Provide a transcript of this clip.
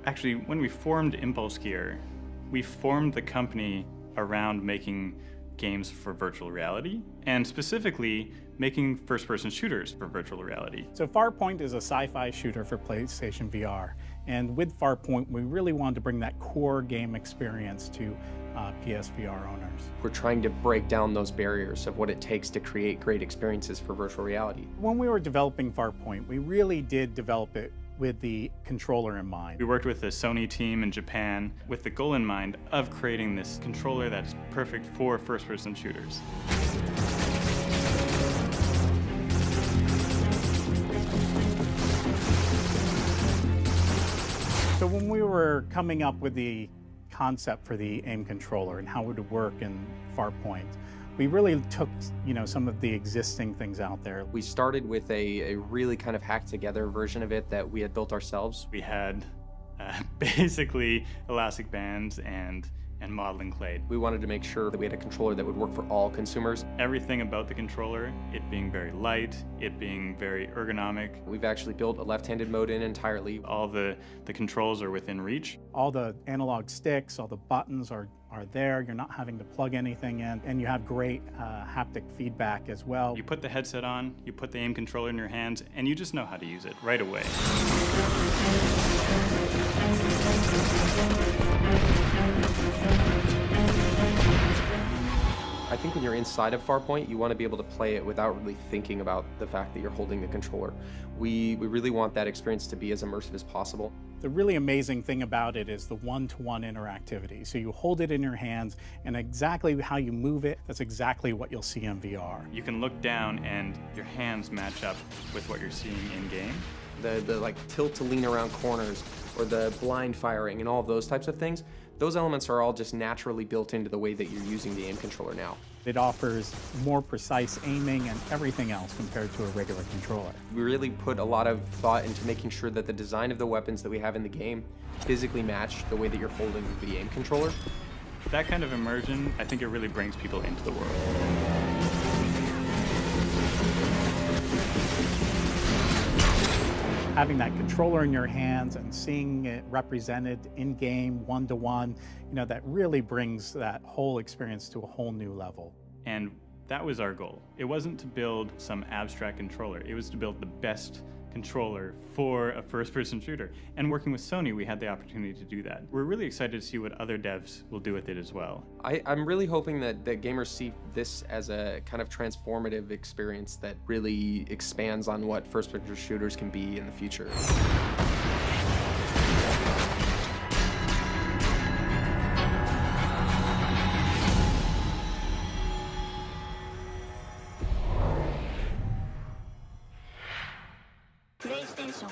Actually, when we formed Impulse Gear, we formed the company around making games for virtual reality, and specifically making first-person shooters for virtual reality. So Farpoint is a sci-fi shooter for PlayStation VR, and with Farpoint, we really wanted to bring that core game experience to PSVR owners. We're trying to break down those barriers of what it takes to create great experiences for virtual reality. When we were developing Farpoint, we really did develop it with the controller in mind. We worked with the Sony team in Japan with the goal in mind of creating this controller that's perfect for first-person shooters. So when we were coming up with the concept for the AIM controller and how it would work in Farpoint, we really took, some of the existing things out there. We started with a really kind of hacked together version of it that we had built ourselves. We had basically elastic bands and modeling clay. We wanted to make sure that we had a controller that would work for all consumers. Everything about the controller, it being very light, it being very ergonomic. We've actually built a left-handed mode in entirely. All the controls are within reach. All the analog sticks, all the buttons are there. You're not having to plug anything in, and you have great haptic feedback as well. You put the headset on, you put the AIM controller in your hands, and you just know how to use it right away. I think when you're inside of Farpoint, you want to be able to play it without really thinking about the fact that you're holding the controller. We really want that experience to be as immersive as possible. The really amazing thing about it is the one-to-one interactivity. So you hold it in your hands, and exactly how you move it, that's exactly what you'll see in VR. You can look down and your hands match up with what you're seeing in-game. The like tilt to lean around corners or the blind firing and all of those types of things, those elements are all just naturally built into the way that you're using the AIM controller now. It offers more precise aiming and everything else compared to a regular controller. We really put a lot of thought into making sure that the design of the weapons that we have in the game physically match the way that you're holding the AIM controller. That kind of immersion, I think it really brings people into the world. Having that controller in your hands and seeing it represented in-game, one-to-one, that really brings that whole experience to a whole new level. And that was our goal. It wasn't to build some abstract controller. It was to build the best controller for a first-person shooter. And working with Sony, we had the opportunity to do that. We're really excited to see what other devs will do with it as well. I'm really hoping that gamers see this as a kind of transformative experience that really expands on what first-person shooters can be in the future. PlayStation